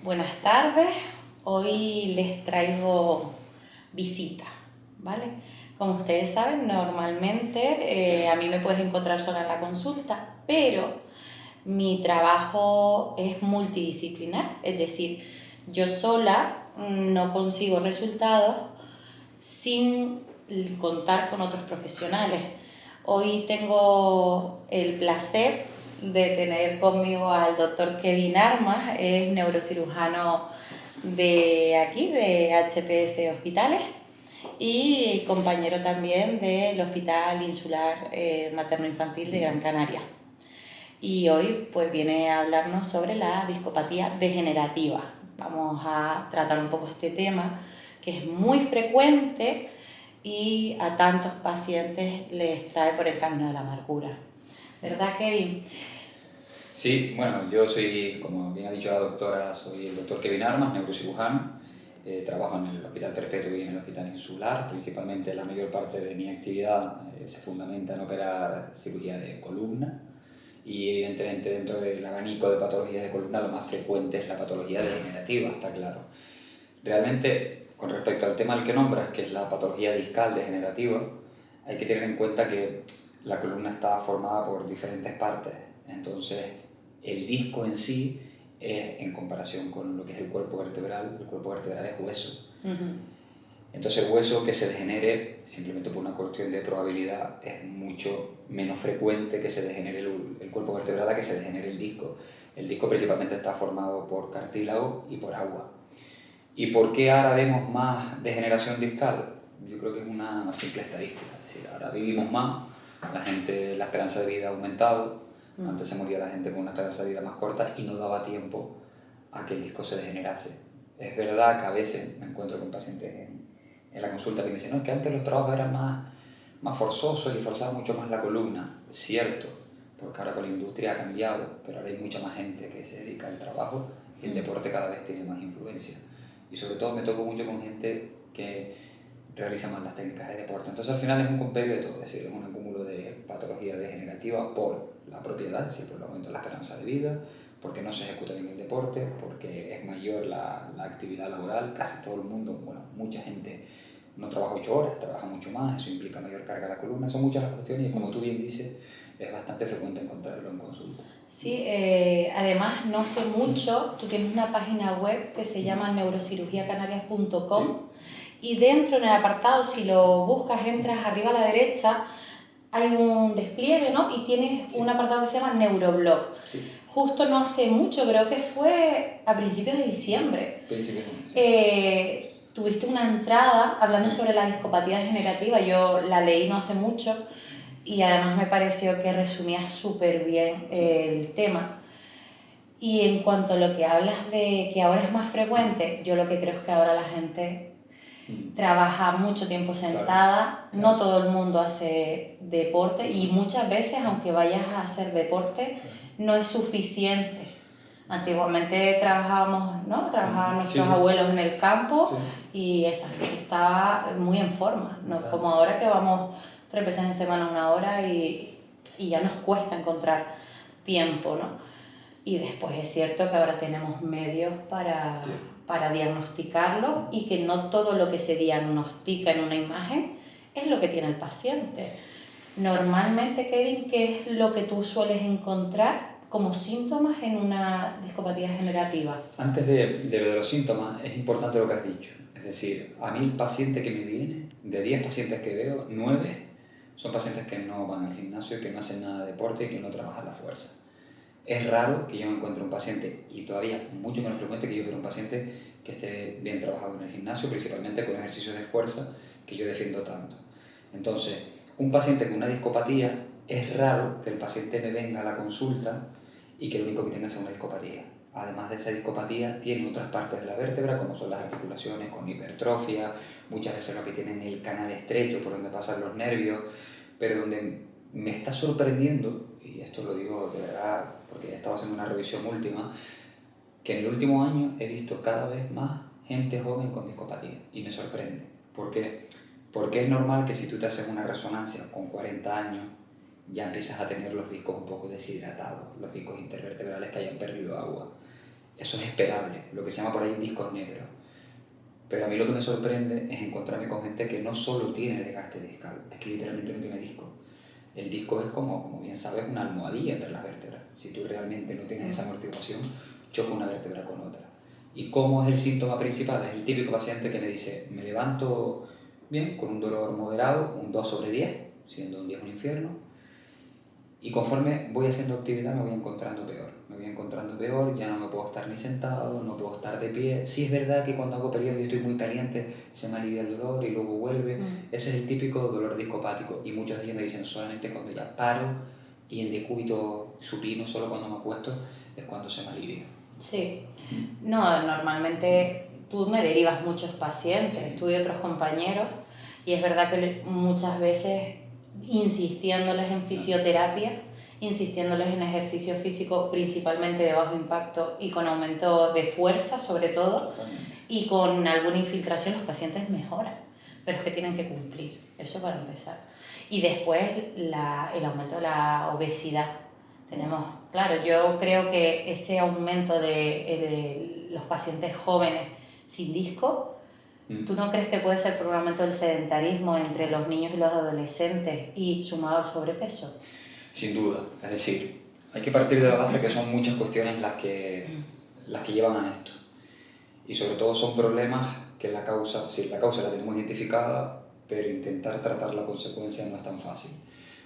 Buenas tardes, hoy les traigo visita, ¿vale? Como ustedes saben, normalmente a mí me puedes encontrar sola en la consulta, pero mi trabajo es multidisciplinar, es decir, yo sola no consigo resultados sin contar con otros profesionales. Hoy tengo el placer de tener conmigo al doctor Kevin Armas, es neurocirujano de aquí, de HPS Hospitales, y compañero también del Hospital Insular Materno-Infantil de Gran Canaria. Y hoy pues viene a hablarnos sobre la discopatía degenerativa. Vamos a tratar un poco este tema que es muy frecuente y a tantos pacientes les trae por el camino de la amargura. ¿Verdad, Kevin? Sí, bueno, yo soy, como bien ha dicho la doctora, soy el doctor Kevin Armas, neurocirujano. Trabajo en el Hospital Perpetuo y en el Hospital Insular. Principalmente la mayor parte de mi actividad se fundamenta en operar cirugía de columna. Y evidentemente dentro del abanico de patologías de columna lo más frecuente es la patología degenerativa, está claro. Realmente, con respecto al tema al que nombras, que es la patología discal degenerativa, hay que tener en cuenta que la columna está formada por diferentes partes. Entonces, el disco en sí es, en comparación con lo que es el cuerpo vertebral es hueso. Entonces, hueso que se degenere, simplemente por una cuestión de probabilidad, es mucho menos frecuente que se degenere el cuerpo vertebral a que se degenere el disco. El disco principalmente está formado por cartílago y por agua. ¿Y por qué ahora vemos más degeneración discal? Yo creo que es una simple estadística. Es decir, ahora vivimos más, la esperanza de vida ha aumentado. Antes se moría la gente con una esperanza de vida más corta y no daba tiempo a que el disco se degenerase. Es verdad que a veces me encuentro con pacientes en la consulta que me dicen, no, es que antes los trabajos eran más forzosos y forzaban mucho más la columna. Cierto, porque ahora con la industria ha cambiado, pero ahora hay mucha más gente que se dedica al trabajo y el deporte cada vez tiene más influencia. Y sobre todo me toco mucho con gente que realiza más las técnicas de deporte. Entonces al final es un compendio de todo, es decir, es un acúmulo de patología degenerativa por la propiedad, es decir, por el aumento de la esperanza de vida, porque no se ejecuta bien el deporte, porque es mayor la actividad laboral, casi todo el mundo, bueno, mucha gente no trabaja 8 horas, trabaja mucho más, eso implica mayor carga a la columna, son muchas las cuestiones y como tú bien dices, es bastante frecuente encontrarlo en consulta. Sí, además no hace mucho tú tienes una página web que se llama neurocirugíacanarias.com y dentro en el apartado, si lo buscas, entras arriba a la derecha, hay un despliegue, ¿no? Y tienes un apartado que se llama Neuroblog. Justo no hace mucho, creo que fue a principios de diciembre. Tuviste una entrada hablando sobre la discopatía degenerativa, yo la leí no hace mucho y además me pareció que resumía súper bien el tema. Y en cuanto a lo que hablas de que ahora es más frecuente, yo lo que creo es que ahora la gente trabaja mucho tiempo sentada, no todo el mundo hace deporte y muchas veces, aunque vayas a hacer deporte, no es suficiente. Antiguamente trabajaban nuestros abuelos en el campo y esa gente estaba muy en forma, no es como ahora que vamos 3 veces en semana, 1 hora y ya nos cuesta encontrar tiempo, ¿no? Y después es cierto que ahora tenemos medios para diagnosticarlo y que no todo lo que se diagnostica en una imagen es lo que tiene el paciente. Normalmente, Kevin, ¿qué es lo que tú sueles encontrar como síntomas en una discopatía degenerativa? Antes de lo de los síntomas, es importante lo que has dicho. Es decir, a mí el paciente que me viene, de 10 pacientes que veo, 9 son pacientes que no van al gimnasio, que no hacen nada de deporte y que no trabajan la fuerza. Es raro que yo me encuentre un paciente, y todavía mucho menos frecuente que yo quiera un paciente que esté bien trabajado en el gimnasio, principalmente con ejercicios de fuerza que yo defiendo tanto. Entonces, un paciente con una discopatía, es raro que el paciente me venga a la consulta y que lo único que tenga sea una discopatía. Además de esa discopatía, tiene otras partes de la vértebra, como son las articulaciones con hipertrofia, muchas veces lo que tienen es el canal estrecho por donde pasan los nervios, pero donde me está sorprendiendo, y esto lo digo de verdad porque he estado haciendo una revisión última, que en el último año he visto cada vez más gente joven con discopatía y me sorprende. ¿Por qué? Porque es normal que si tú te haces una resonancia con 40 años ya empiezas a tener los discos un poco deshidratados, los discos intervertebrales que hayan perdido agua. eso es esperable, lo que se llama por ahí discos negros. Pero a mí lo que me sorprende es encontrarme con gente que no solo tiene desgaste discal, es que literalmente no tiene disco. El disco es como bien sabes, una almohadilla entre las vértebras. Si tú realmente no tienes esa amortiguación, choca una vértebra con otra. ¿Y cómo es el síntoma principal? Es el típico paciente que me dice, me levanto bien, con un dolor moderado, un 2/10, siendo un 10 un infierno, y conforme voy haciendo actividad me voy encontrando peor. Me voy encontrando peor, ya no me puedo estar ni sentado, no puedo estar de pie. Sí es verdad que cuando hago periodo y estoy muy caliente se me alivia el dolor y luego vuelve. Ese es el típico dolor discopático. Y muchos de ellos me dicen solamente cuando ya paro y en decúbito supino, solo cuando me acuesto, es cuando se me alivia. Sí. No, normalmente tú me derivas muchos pacientes, tú y otros compañeros, y es verdad que muchas veces insistiéndoles en fisioterapia, insistiéndoles en ejercicio físico principalmente de bajo impacto y con aumento de fuerza sobre todo, y con alguna infiltración los pacientes mejoran, pero es que tienen que cumplir, eso para empezar. Y después el aumento de la obesidad. Tenemos, claro, yo creo que ese aumento de los pacientes jóvenes sin disco, ¿tú no crees que puede ser por un aumento del sedentarismo entre los niños y los adolescentes y sumado al sobrepeso? Sin duda, es decir, hay que partir de la base que son muchas cuestiones las que llevan a esto. Y sobre todo son problemas que la causa la tenemos identificada, pero intentar tratar la consecuencia no es tan fácil.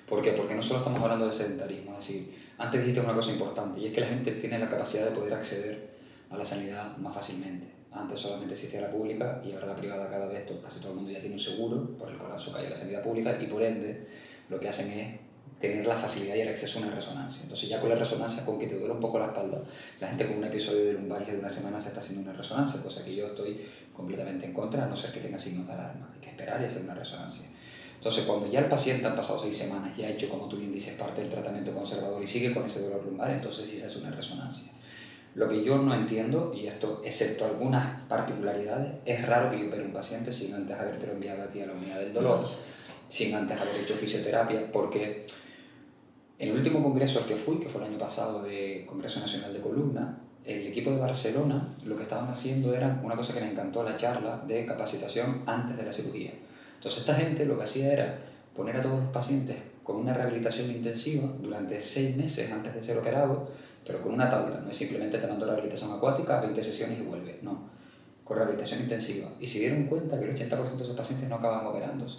¿Por qué? Porque no solo estamos hablando de sedentarismo, es decir, antes dijiste una cosa importante, y es que la gente tiene la capacidad de poder acceder a la sanidad más fácilmente. Antes solamente existía la pública y ahora la privada cada vez, casi todo el mundo ya tiene un seguro por el colapso que hay en la sanidad pública y por ende lo que hacen es tener la facilidad y el acceso a una resonancia. Entonces ya con la resonancia, con que te duele un poco la espalda, la gente con un episodio de lumbalgia de una semana se está haciendo una resonancia, cosa que yo estoy completamente en contra, a no ser que tenga signos de alarma. Hay que esperar y hacer una resonancia. Entonces cuando ya el paciente han pasado 6 semanas y ha hecho, como tú bien dices, parte del tratamiento conservador y sigue con ese dolor lumbar, entonces sí se hace una resonancia. Lo que yo no entiendo, y esto excepto algunas particularidades, es raro que yo opere un paciente sin antes habértelo enviado a ti a la unidad del dolor, sin antes haber hecho fisioterapia, porque en el último congreso al que fui, que fue el año pasado, de Congreso Nacional de Columna, el equipo de Barcelona lo que estaban haciendo era una cosa que me encantó la charla de capacitación antes de la cirugía. Entonces esta gente lo que hacía era poner a todos los pacientes con una rehabilitación intensiva durante 6 meses antes de ser operado, pero con una tabla, no es simplemente te mando rehabilitación acuática, 20 sesiones y vuelve, no, con rehabilitación intensiva. Y se dieron cuenta que el 80% de esos pacientes no acaban operándose.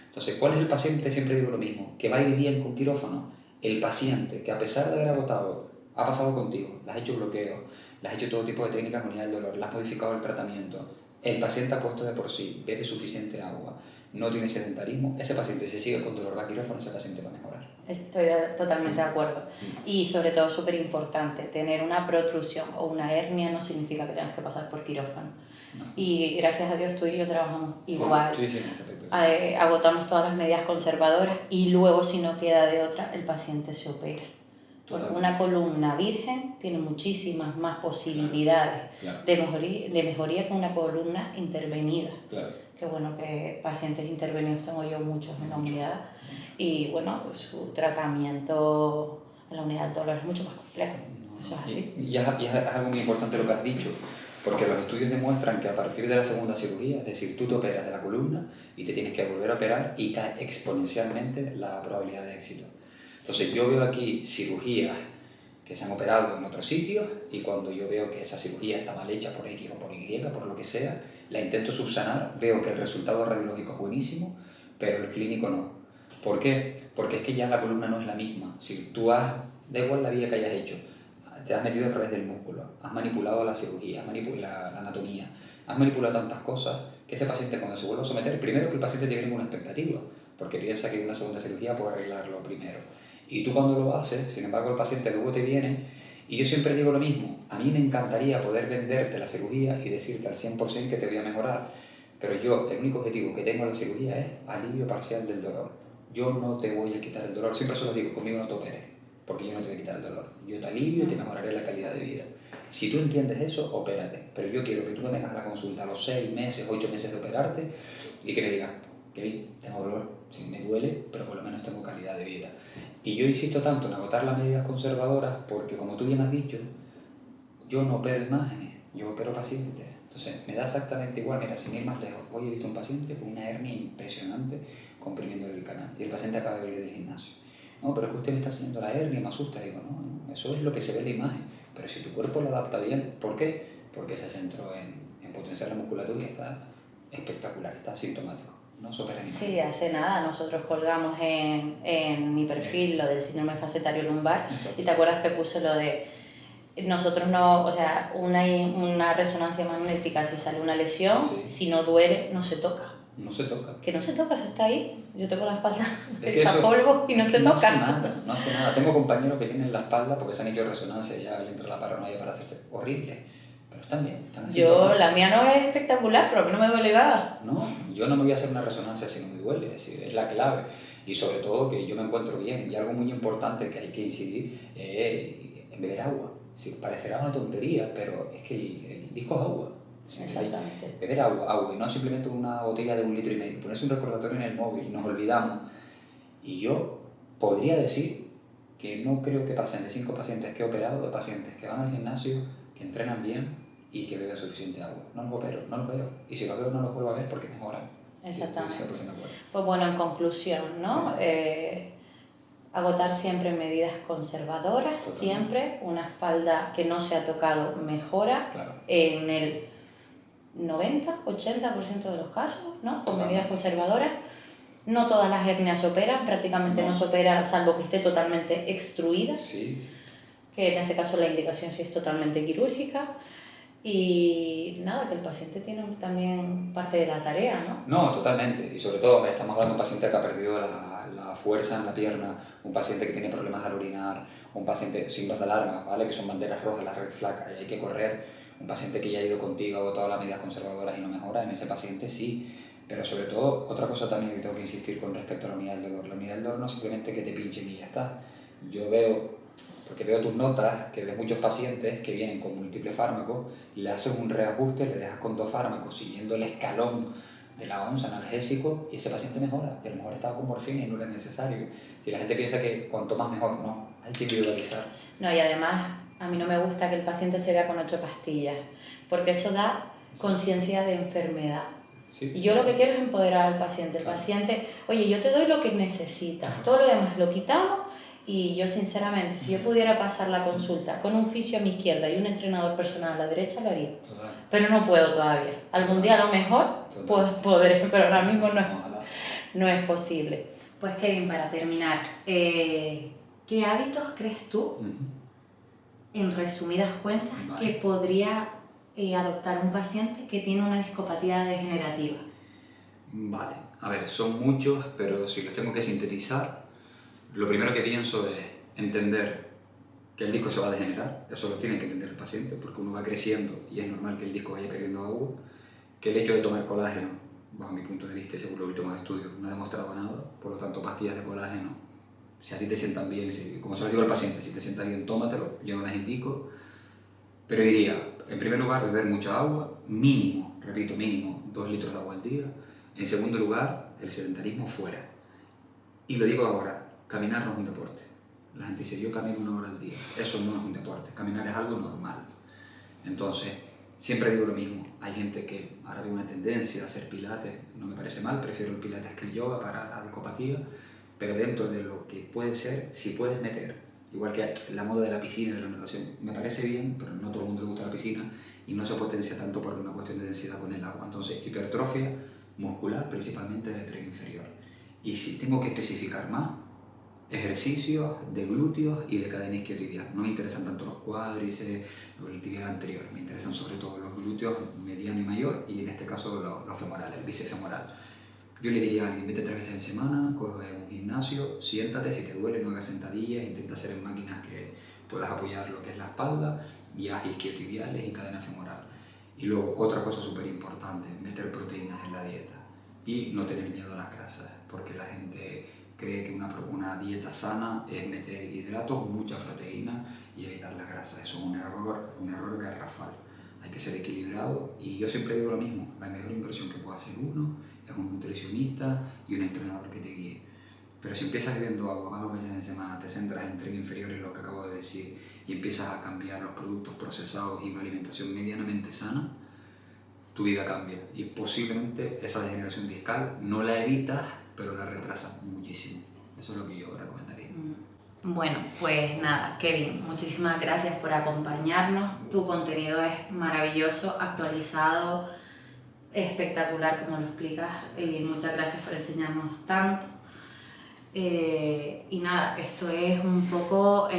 Entonces, ¿cuál es el paciente? Siempre digo lo mismo, que va a ir bien con quirófano. El paciente que a pesar de haber agotado, ha pasado contigo, le has hecho bloqueo, le has hecho todo tipo de técnicas con unidad del dolor, le has modificado el tratamiento, el paciente ha puesto de por sí, bebe suficiente agua, no tiene sedentarismo, ese paciente si sigue con dolor va a quirófano, ese paciente va a mejorar. Estoy totalmente de acuerdo. Y sobre todo súper importante, tener una protrusión o una hernia no significa que tengas que pasar por quirófano. No. Y gracias a Dios tú y yo trabajamos igual. Sí, en ese aspecto. Agotamos todas las medidas conservadoras y luego si no queda de otra, el paciente se opera. Porque una columna virgen tiene muchísimas más posibilidades de mejoría que una columna intervenida. Que bueno, que pacientes intervenidos tengo yo muchos en la unidad y bueno, su tratamiento en la unidad del dolor es mucho más complejo. Eso es así. Y es algo muy importante lo que has dicho, porque los estudios demuestran que a partir de la segunda cirugía, es decir, tú te operas de la columna y te tienes que volver a operar y cae exponencialmente la probabilidad de éxito. Entonces yo veo aquí cirugías que se han operado en otros sitios y cuando yo veo que esa cirugía está mal hecha por X o por Y, por lo que sea, la intento subsanar, veo que el resultado radiológico es buenísimo, pero el clínico no. ¿Por qué? Porque es que ya la columna no es la misma. Si tú da igual la vía que hayas hecho, te has metido a través del músculo, has manipulado la cirugía, has manipulado la anatomía, has manipulado tantas cosas que ese paciente cuando se vuelve a someter, primero que el paciente tiene ninguna expectativa, porque piensa que una segunda cirugía puede arreglarlo primero. Y tú cuando lo haces, sin embargo el paciente luego te viene, y yo siempre digo lo mismo, a mí me encantaría poder venderte la cirugía y decirte al 100% que te voy a mejorar, pero yo el único objetivo que tengo en la cirugía es alivio parcial del dolor. Yo no te voy a quitar el dolor, siempre se lo digo, conmigo no te operes, porque yo no te voy a quitar el dolor, yo te alivio y te mejoraré la calidad de vida. Si tú entiendes eso, opérate, pero yo quiero que tú me vengas a la consulta a los 6 meses, 8 meses de operarte y que me digas, Kevin, tengo dolor, sí, me duele, pero por lo menos tengo calidad de vida. Y yo insisto tanto en agotar las medidas conservadoras porque, como tú bien has dicho, yo no opero imágenes, yo opero pacientes. Entonces, me da exactamente igual. Mira, sin ir más lejos, hoy he visto un paciente con una hernia impresionante comprimiéndole el canal y el paciente acaba de venir del gimnasio. No, pero es que usted me está enseñando la hernia y me asusta. Digo, no, eso es lo que se ve en la imagen. Pero si tu cuerpo lo adapta bien, ¿por qué? Porque se centró en potenciar la musculatura y está espectacular, está asintomático. No se opera en imagen. Sí, hace nada nosotros colgamos en mi perfil lo del síndrome facetario lumbar. Exacto. Y te acuerdas que puse lo de nosotros no, o sea, una resonancia magnética, si sale una lesión, Sí. si no duele, no se toca. No se toca. Que no se toca, eso está ahí. Yo tengo la espalda Es que hecha eso- polvo y no se no toca. hace nada, no hace nada. Tengo compañeros que tienen la espalda porque se han hecho resonancia y ya le entra la paranoia para hacerse horrible. Pero están bien, están así. Yo, la mía no es espectacular, pero a mí no me duele nada. No, yo no me voy a hacer una resonancia si no me duele, es la clave. Y sobre todo que yo me encuentro bien. Y algo muy importante que hay que incidir es en beber agua. Sí, parecerá una tontería, pero es que el disco es agua. Sí, Exactamente. beber agua, y no simplemente una botella de 1,5 litros. Ponerse un recordatorio en el móvil y nos olvidamos. Y yo podría decir que no creo que pasen de 5 pacientes que he operado, de pacientes que van al gimnasio, que entrenan bien y que beben suficiente agua. No los veo. Y si los veo no los vuelvo a ver porque mejoran. Exactamente. Estoy 100% de acuerdo. Pues bueno, en conclusión, ¿no? Agotar siempre medidas conservadoras, Totalmente. siempre una espalda que no se ha tocado mejora Claro. en el 90-80% de los casos, ¿no? Con Totalmente. medidas conservadoras. No todas las hernias se operan, prácticamente no se opera salvo que esté totalmente extruida, Sí, que en ese caso la indicación sí es totalmente quirúrgica. Y nada, que el paciente tiene también parte de la tarea, ¿no? no, totalmente. Y sobre todo, estamos hablando de un paciente que ha perdido la fuerza en la pierna, un paciente que tiene problemas al orinar, un paciente, signos de alarma, ¿vale? Que son banderas rojas, la red flag, ahí hay que correr. Un paciente que ya ha ido contigo, ha agotado las medidas conservadoras y no mejora, en ese paciente sí. Pero sobre todo, otra cosa también que tengo que insistir con respecto a la unidad del dolor. La unidad del dolor no es simplemente que te pinchen y ya está. Yo veo, porque veo tus notas, que ves muchos pacientes que vienen con múltiples fármacos, le haces un reajuste, le dejas con 2 fármacos, siguiendo el escalón de la OMS analgésico, y ese paciente mejora. Y a lo mejor estaba con morfina y no era necesario. Si la gente piensa que cuanto más mejor, no, hay que individualizar. No, y además a mí no me gusta que el paciente se vea con 8 pastillas, porque eso da conciencia de enfermedad. Sí. Y yo lo que quiero es empoderar al paciente. El Claro. paciente, oye, yo te doy lo que necesitas, todo lo demás lo quitamos. Y yo sinceramente, si yo pudiera pasar la consulta con un fisio a mi izquierda y un entrenador personal a la derecha, lo haría. Total. Pero no puedo todavía. Algún día a lo mejor podré, pero ahora mismo Ojalá. no es posible. Pues Kevin, para terminar, ¿qué hábitos crees tú, en resumidas cuentas, Vale. que podría adoptar un paciente que tiene una discopatía degenerativa? Vale, a ver, son muchos, pero si los tengo que sintetizar, lo primero que pienso es entender que el disco se va a degenerar, eso lo tiene que entender el paciente, porque uno va creciendo y es normal que el disco vaya perdiendo agua, que el hecho de tomar colágeno, bajo mi punto de vista y según los últimos estudios, no ha demostrado nada, por lo tanto pastillas de colágeno, si a ti te sientan bien, como se lo digo al paciente, si te sientan bien, tómatelo, yo no las indico, pero diría, en primer lugar, beber mucha agua, mínimo, repito, mínimo, 2 litros de agua al día. En segundo lugar, el sedentarismo fuera. Y lo digo ahora, caminar no es un deporte. La gente dice, yo camino 1 hora al día. Eso no es un deporte, caminar es algo normal. Entonces, siempre digo lo mismo, hay gente que ahora ve una tendencia a hacer pilates, no me parece mal, prefiero el pilates que el yoga para la discopatía, pero dentro de lo que puede ser, si puedes meter, igual que la moda de la piscina y de la natación, me parece bien, pero no a todo el mundo le gusta la piscina y no se potencia tanto por una cuestión de densidad con el agua. Entonces, hipertrofia muscular, principalmente de tren inferior. Y si tengo que especificar más, ejercicios de glúteos y de cadena isquiotibial. No me interesan tanto los cuádriceps o el tibial anterior, me interesan sobre todo los glúteos mediano y mayor, y en este caso los femorales, el bíceps femoral. Yo le diría a alguien, vete 3 veces en semana, coge un gimnasio, siéntate, si te duele no hagas sentadillas, intenta hacer en máquinas que puedas apoyar lo que es la espalda, y haz isquiotibiales y cadena femoral. Y luego, otra cosa súper importante, meter proteínas en la dieta y no tener miedo a las grasas, porque la gente cree que una dieta sana es meter hidratos, mucha proteína y evitar las grasas. Eso es un error garrafal. Hay que ser equilibrado y yo siempre digo lo mismo, la mejor inversión que puede hacer uno es un nutricionista y un entrenador que te guíe. Pero si empiezas bebiendo agua más 2 veces en semana, te centras en tren inferior en lo que acabo de decir y empiezas a cambiar los productos procesados y una alimentación medianamente sana, tu vida cambia y posiblemente esa degeneración discal no la evitas, pero la retrasas muchísimo. Eso es lo que yo recomendaría. Bueno, pues nada, Kevin, muchísimas gracias por acompañarnos. Tu contenido es maravilloso, actualizado, espectacular como lo explicas, y muchas gracias por enseñarnos tanto. Y nada, esto es un poco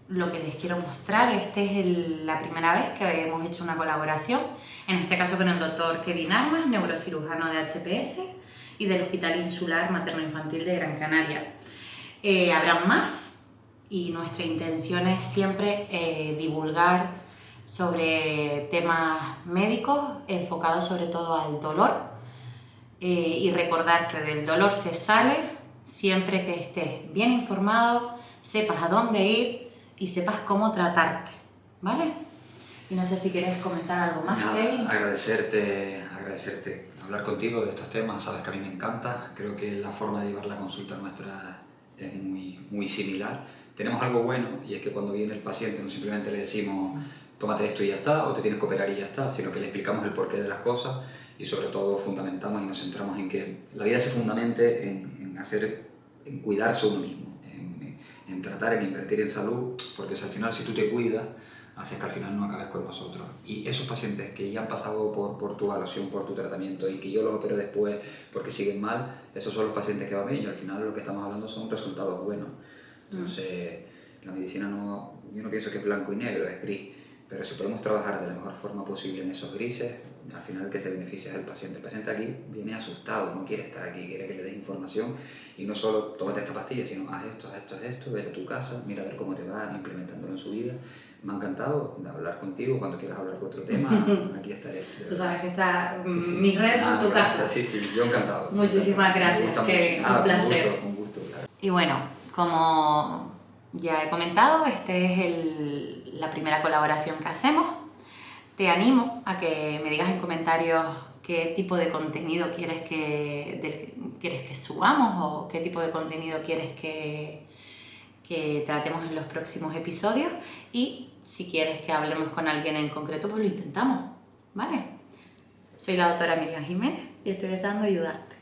lo que les quiero mostrar. Esta es la primera vez que hemos hecho una colaboración, en este caso con el doctor Kevin Armas, neurocirujano de HPS y del Hospital Insular Materno-Infantil de Gran Canaria. Habrá más y nuestra intención es siempre divulgar sobre temas médicos enfocados sobre todo al dolor y recordar que del dolor se sale siempre que estés bien informado, sepas a dónde ir y sepas cómo tratarte, ¿vale? Y no sé si quieres comentar algo más, Kevin. Agradecerte, hablar contigo de estos temas, sabes que a mí me encanta, creo que la forma de llevar la consulta nuestra es muy similar. Tenemos algo bueno y es que cuando viene el paciente no simplemente le decimos tómate esto y ya está, o te tienes que operar y ya está, sino que le explicamos el porqué de las cosas y sobre todo fundamentamos y nos centramos en que la vida se fundamente en cuidarse uno mismo, en tratar, en invertir en salud, porque si al final si tú te cuidas, haces que al final no acabes con nosotros. Y esos pacientes que ya han pasado por tu evaluación, por tu tratamiento y que yo los opero después porque siguen mal, esos son los pacientes que van bien y al final lo que estamos hablando son resultados buenos. Entonces, la medicina yo no pienso que es blanco y negro, es gris. Pero si podemos trabajar de la mejor forma posible en esos grises, al final el que se beneficia es el paciente. El paciente aquí viene asustado, no quiere estar aquí, quiere que le des información y no solo tómate esta pastilla, sino haz esto, vete a tu casa, mira a ver cómo te va implementándolo en su vida. Me ha encantado de hablar contigo, cuando quieras hablar de otro tema, aquí estaré. Tú sabes que mis redes son tu casa. Sí, yo encantado. Muchísimas gracias, Kevin, un placer. Con gusto, claro. Y bueno, como ya he comentado, es la primera colaboración que hacemos. Te animo a que me digas en comentarios qué tipo de contenido quieres que subamos o qué tipo de contenido quieres que tratemos en los próximos episodios, y si quieres que hablemos con alguien en concreto, pues lo intentamos, ¿vale? Soy la doctora Miriam Jiménez y estoy deseando ayudarte.